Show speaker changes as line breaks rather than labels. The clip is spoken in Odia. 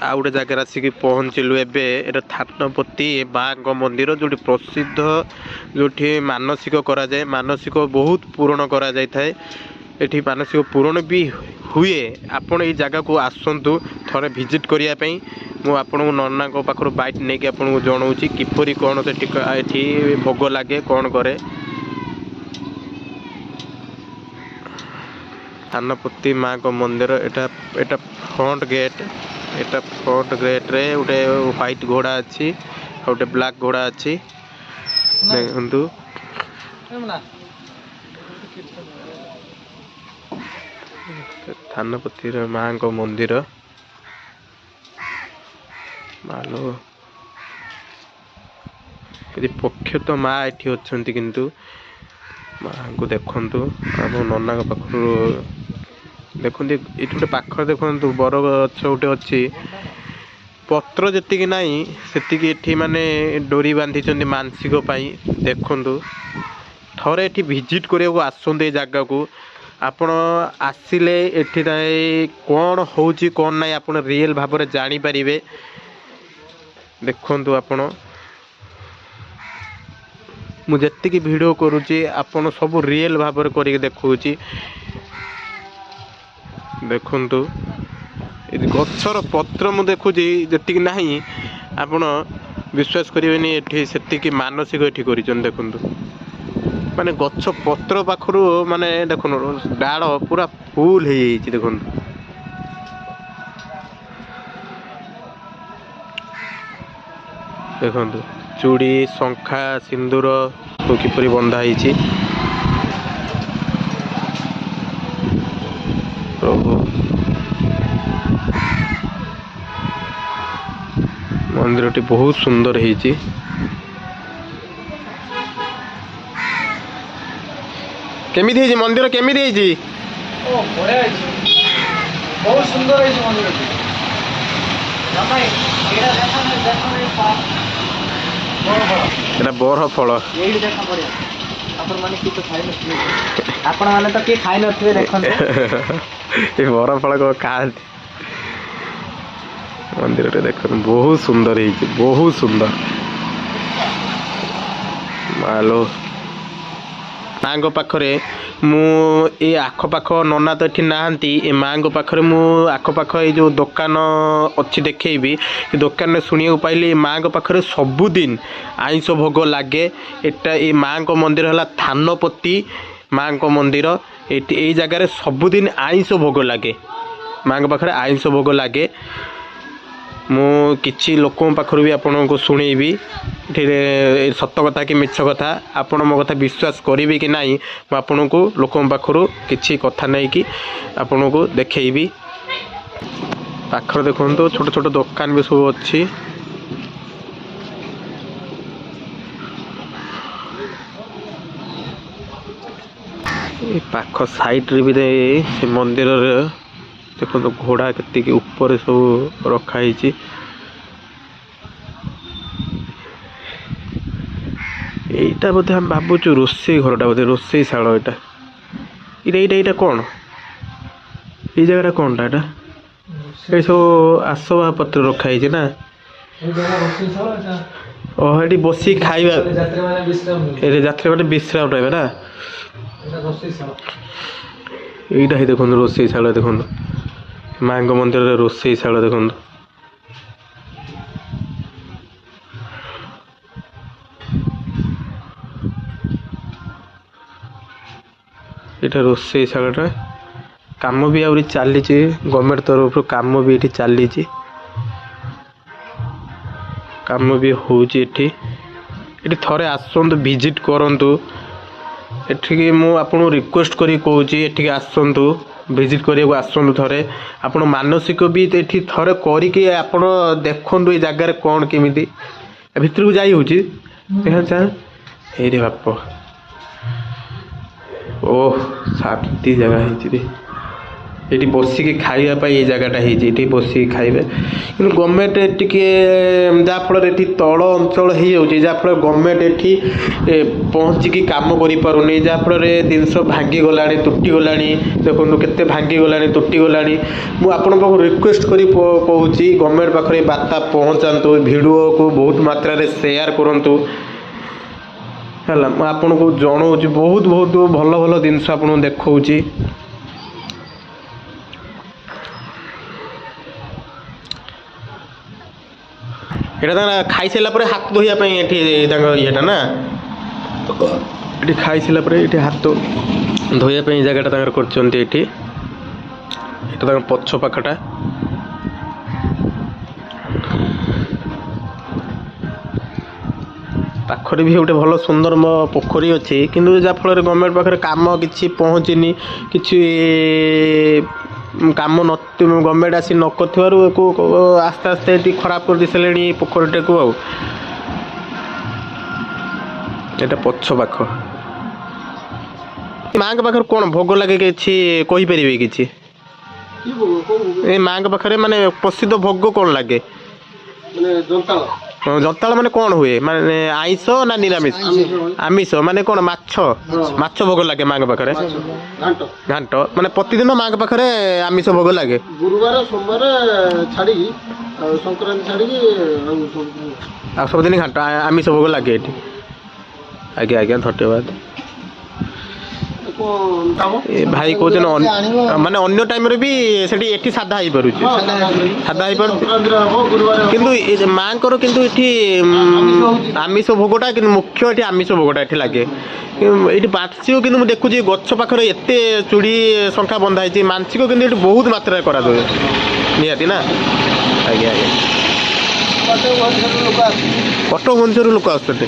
ଆଉ ଗୋଟେ ଜାଗାରେ ଆସିକି ପହଞ୍ଚିଲୁ ଏବେ। ଏଇଟା ଥାନପତି ମାଙ୍କ ମନ୍ଦିର, ଯେଉଁଠି ପ୍ରସିଦ୍ଧ, ଯେଉଁଠି ମାନସିକ କରାଯାଏ, ମାନସିକ ବହୁତ ପୂରଣ କରାଯାଇଥାଏ। ଏଠି ମାନସିକ ପୂରଣ ବି ହୁଏ। ଆପଣ ଏଇ ଜାଗାକୁ ଆସନ୍ତୁ ଥରେ ଭିଜିଟ୍ କରିବା ପାଇଁ। ମୁଁ ଆପଣଙ୍କୁ ନନାଙ୍କ ପାଖରୁ ବାଇଟ୍ ନେଇକି ଆପଣଙ୍କୁ ଜଣାଉଛି କିପରି କ'ଣ ସେଠି ଏଠି ଭୋଗ ଲାଗେ, କ'ଣ କରେ। ଥାନପତି ମାଙ୍କ ମନ୍ଦିର, ଏଟା ଫ୍ରଣ୍ଟ ଗେଟ୍। ଏଟା ଫ୍ରଣ୍ଟ ଗେଟ୍ରେ ଗୋଟେ ହ୍ୱାଇଟ୍ ଘୋଡ଼ା ଅଛି ଆଉ ଗୋଟେ ବ୍ଲାକ୍ ଘୋଡ଼ା ଅଛି। ଦେଖନ୍ତୁ ଥାନପତିର ମାଙ୍କ ମନ୍ଦିର। ମାଲୋ ଏଠି ପକ୍ଷତ ମା ଏଠି ଅଛନ୍ତି, କିନ୍ତୁ ମାଙ୍କୁ ଦେଖନ୍ତୁ। ଆମ ନନାଙ୍କ ପାଖରୁ ଦେଖନ୍ତୁ ଏଠି ଗୋଟେ ପାଖରେ ଦେଖନ୍ତୁ ବର ଗଛ ଗୋଟେ ଅଛି। ପତ୍ର ଯେତିକି ନାହିଁ ସେତିକି ଏଠି ମାନେ ଡୋରି ବାନ୍ଧିଛନ୍ତି ମାନସିକ ପାଇଁ। ଦେଖନ୍ତୁ ଥରେ ଏଠି ଭିଜିଟ୍ କରିବାକୁ ଆସନ୍ତୁ ଏ ଜାଗାକୁ। ଆପଣ ଆସିଲେ ଏଠି କ'ଣ ହେଉଛି କ'ଣ ନାହିଁ ଆପଣ ରିଏଲ୍ ଭାବରେ ଜାଣିପାରିବେ। ଦେଖନ୍ତୁ ଆପଣ, ମୁଁ ଯେତିକି ଭିଡ଼ିଓ କରୁଛି ଆପଣ ସବୁ ରିଏଲ୍ ଭାବରେ କରିକି ଦେଖାଉଛି। ଦେଖନ୍ତୁ ଏଠି ଗଛର ପତ୍ର ମୁଁ ଦେଖୁଛି ଯେତିକି ନାହିଁ ଆପଣ ବିଶ୍ୱାସ କରିବେନି। ଏଠି ସେତିକି ମାନସିକ ଏଠି କରିଛନ୍ତି। ଦେଖନ୍ତୁ ମାନେ ଗଛ ପତ୍ର ପାଖରୁ ମାନେ ଦେଖନ୍ତୁ ଡାଳ ପୁରା ଫୁଲ୍ ହେଇଯାଇଛି। ଦେଖନ୍ତୁ ଦେଖନ୍ତୁ ଚୁଡ଼ି, ଶଙ୍ଖା, ସିନ୍ଦୁର କିପରି ବନ୍ଧା ହେଇଛି। ପ୍ରଭୁ, ମନ୍ଦିରଟି ବହୁତ ସୁନ୍ଦର ହେଇଛି। କେମିତି ହେଇଛି ମନ୍ଦିର? କେମିତି ହେଇଛି?
ବଢିଆ ହେଇଛି, ବହୁତ ସୁନ୍ଦର ହେଇଛି ମନ୍ଦିରଟି।
ଏଟା ବର ଫଳ।
ଏଇଠି ଦେଖା ପଡିବ। ଆପଣମାନେ କିଏ ତ ଖାଇନଥିବେ, ଆପଣମାନେ ତ କିଏ ଖାଇନଥିବେ। ଦେଖନ୍ତୁ
ଏ ବର ଫଳ ଖାଆନ୍ତି। ମନ୍ଦିରଟେ ଦେଖନ୍ତୁ ବହୁତ ସୁନ୍ଦର ହେଇଛି, ବହୁତ ସୁନ୍ଦର। ମାଲୋ ମାଙ୍କ ପାଖରେ ମୁଁ ଏ ଆଖପାଖ ନନା ତ ଏଠି ନାହାନ୍ତି। ଏ ମାଙ୍କ ପାଖରେ ମୁଁ ଆଖପାଖ ଏଇ ଯେଉଁ ଦୋକାନ ଅଛି ଦେଖେଇବି। ଏ ଦୋକାନରେ ଶୁଣିବାକୁ ପାଇଲି ଏ ମାଙ୍କ ପାଖରେ ସବୁଦିନ ଆଇଁଷ ଭୋଗ ଲାଗେ। ଏଟା ଏ ମାଙ୍କ ମନ୍ଦିର ହେଲା ଥାନପତି ମାଙ୍କ ମନ୍ଦିର। ଏଠି ଏଇ ଜାଗାରେ ସବୁଦିନ ଆଇଁଷ ଭୋଗ ଲାଗେ। ମାଙ୍କ ପାଖରେ ଆଇଁଷ ଭୋଗ ଲାଗେ। ମୁଁ କିଛି ଲୋକଙ୍କ ପାଖରୁ ବି ଆପଣଙ୍କୁ ଶୁଣେଇବି ଏଠି ସତ କଥା କି ମିଛ କଥା। ଆପଣ ମୋ କଥା ବିଶ୍ୱାସ କରିବେ କି ନାହିଁ ମୁଁ ଆପଣଙ୍କୁ ଲୋକଙ୍କ ପାଖରୁ କିଛି କଥା ନେଇକି ଆପଣଙ୍କୁ ଦେଖେଇବି। ପାଖରେ ଦେଖନ୍ତୁ ଛୋଟ ଛୋଟ ଦୋକାନ ବି ସବୁ ଅଛି। ଏ ପାଖ ସାଇଡ଼ରେ ବି ସେ ମନ୍ଦିରରେ ଦେଖନ୍ତୁ ଘୋଡ଼ା କେତିକି ଉପରେ ସବୁ ରଖା ହେଇଛି। এইটা ବୋଧେ ଆମେ ଭାବୁଛୁ ରୋଷେଇ ଘରଟା, ବୋଧେ ରୋଷେଇ ଶାଳ। ଏଇଟା କ'ଣ? ଏଇ ଜାଗାଟା କ'ଣ? ଏଇଟା ଏଇ ସବୁ ଆସବାବପତ୍ର ରଖା ହେଇଛି ନା। ଏଠି ବସିକି ଖାଇବା, ଏଠି ଯାତ୍ରୀମାନେ ବିଶ୍ରାମ ନେବେ ନା। এইটা ହିଁ ଦେଖନ୍ତୁ ରୋଷେଇ ଶାଳ। ଦେଖନ୍ତୁ ମାଙ୍କ ମନ୍ଦିରରେ ରୋଷେଇ ଶାଳ ଦେଖନ୍ତୁ। এটা ରୋଷେଇ ଶାଳଟା। କାମ ବି ଆହୁରି ଚାଲିଛି, ଗଭର୍ଣ୍ଣମେଣ୍ଟ ତରଫରୁ କାମ ବି ଏଠି ଚାଲିଛି। କାମ ବି ହେଉଛି ଏଠି। ଏଠି ଥରେ ଆସନ୍ତୁ, ଭିଜିଟ୍ କରନ୍ତୁ। ଏଠିକି ମୁଁ ଆପଣଙ୍କୁ ରିକ୍ୱେଷ୍ଟ କରି କହୁଛି ଏଠିକି ଆସନ୍ତୁ, ଭିଜିଟ୍ କରିବାକୁ ଆସନ୍ତୁ ଥରେ। ଆପଣ ମାନସିକ ବି ଏଠି ଥରେ କରିକି ଆପଣ ଦେଖନ୍ତୁ ଏ ଜାଗାରେ କ'ଣ କେମିତି। ଭିତରକୁ ଯାଇ ହେଉଛି ହେଇରେ ବାପ। ଓ ଶାନ୍ତି ଜାଗା ହେଇଛି ରେ। ଏଠି ବସିକି ଖାଇବା ପାଇଁ ଏଇ ଜାଗାଟା ହେଇଛି, ଏଠି ବସିକି ଖାଇବେ। କିନ୍ତୁ ଗଭର୍ଣ୍ଣମେଣ୍ଟ ଟିକେ ଯାହାଫଳରେ ଏଠି ତଳ ଅଞ୍ଚଳ ହେଇଯାଉଛି, ଯାହାଫଳରେ ଗଭର୍ଣ୍ଣମେଣ୍ଟ ଏଠି ପହଞ୍ଚିକି କାମ କରିପାରୁନି, ଯାହାଫଳରେ ଜିନିଷ ଭାଙ୍ଗିଗଲାଣି, ତୁଟିଗଲାଣି। ଦେଖନ୍ତୁ କେତେ ଭାଙ୍ଗିଗଲାଣି, ତୁଟିଗଲାଣି। ମୁଁ ଆପଣଙ୍କ ପାଖକୁ ରିକ୍ୱେଷ୍ଟ କରି କହୁଛି ଗଭର୍ଣ୍ଣମେଣ୍ଟ ପାଖରେ ଏ ବାର୍ତ୍ତା ପହଞ୍ଚାନ୍ତୁ, ଭିଡ଼ିଓକୁ ବହୁତ ମାତ୍ରାରେ ସେୟାର କରନ୍ତୁ ହେଲା। ମୁଁ ଆପଣଙ୍କୁ ଜଣାଉଛି, ବହୁତ ବହୁତ ଭଲ ଭଲ ଜିନିଷ ଆପଣଙ୍କୁ ଦେଖାଉଛି। এটা ତାଙ୍କ ଖାଇସାରିଲା ପରେ ହାତ ଧୋଇବା ପାଇଁ ଏଠି ତାଙ୍କ ଇଏଟା ନା, ଏଠି ଖାଇସାରିଲା ପରେ ଏଠି ହାତ ଧୋଇବା ପାଇଁ ଏ ଜାଗାଟା ତାଙ୍କର କରିଛନ୍ତି। ଏଠି ଏଇଟା ତାଙ୍କ ପଛ ପାଖଟା। ପାଖରେ ବି ଗୋଟେ ଭଲ ସୁନ୍ଦର ପୋଖରୀ ଅଛି, କିନ୍ତୁ ଯାହାଫଳରେ ଗଭର୍ଣ୍ଣମେଣ୍ଟ ପାଖରେ କାମ କିଛି ପହଞ୍ଚିନି, କିଛି କାମ ଗଭର୍ଣ୍ଣମେଣ୍ଟ ଆସି ନ କରିଥିବାରୁ ଆସ୍ତେ ଆସ୍ତେ ଏଠି ଖରାପ କରିଦେଇ ସାରିଲେଣି ପୋଖରୀଟାକୁ। ଆଉ ଏଇଟା ପଛ ପାଖ। ମାଆଙ୍କ ପାଖରେ କ'ଣ ଭୋଗ ଲାଗେ କିଛି କହିପାରିବେ କିଛି? ଏ ମାଆଙ୍କ ପାଖରେ ମାନେ ପ୍ରସିଦ୍ଧ ଭୋଗ କ'ଣ ଲାଗେ? ଜନ୍ତାଳ ମାନେ କ'ଣ ହୁଏ? ମାନେ ଆଇଁଷ ନା ନିରାମିଷ? ଆମିଷ ମାନେ କ'ଣ? ମାଛ ଭୋଗ ଲାଗେ ମାଆଙ୍କ ପାଖରେ। ଘାଣ୍ଟ ମାନେ ପ୍ରତିଦିନ ମାଆଙ୍କ ପାଖରେ ଆମିଷ ଭୋଗ ଲାଗେ।
ଗୁରୁବାର ସୋମବାର ଛାଡ଼ିକି ଆଉ ସଂକ୍ରାନ୍ତି ଛାଡ଼ିକି
ଆଉ ସବୁଦିନ ଘାଣ୍ଟ ଆମିଷ ଭୋଗ ଲାଗେ ଏଠି। ଆଜ୍ଞା ଆଜ୍ଞା, ଧନ୍ୟବାଦ। ଭାଇ କହୁଛନ୍ତି ମାନେ ଅନ୍ୟ ଟାଇମ୍ରେ ବି ସେଠି ଏଠି ସାଧା ହେଇପାରୁଛି, ସାଧା ହେଇପାରୁଛି। କିନ୍ତୁ ମାଆଙ୍କର କିନ୍ତୁ ଏଠି ଆମିଷ ଭୋଗଟା, କିନ୍ତୁ ମୁଖ୍ୟ ଏଠି ଆମିଷ ଭୋଗଟା ଏଠି ଲାଗେ। ଏଠି ମାନସିକ କିନ୍ତୁ ମୁଁ ଦେଖୁଛି ଗଛ ପାଖରେ ଏତେ ଚୁଡ଼ି ଶଙ୍ଖା ବନ୍ଧା ହେଇଛି, ମାନସିକ କିନ୍ତୁ ଏଠି ବହୁତ ମାତ୍ରାରେ କରାଯାଏ ନିହାତି ନା। ଆଜ୍ଞା ଆଜ୍ଞା, କଟକ ଭୁବନେଶ୍ୱରରୁ ଲୋକ ଆସୁଛନ୍ତି।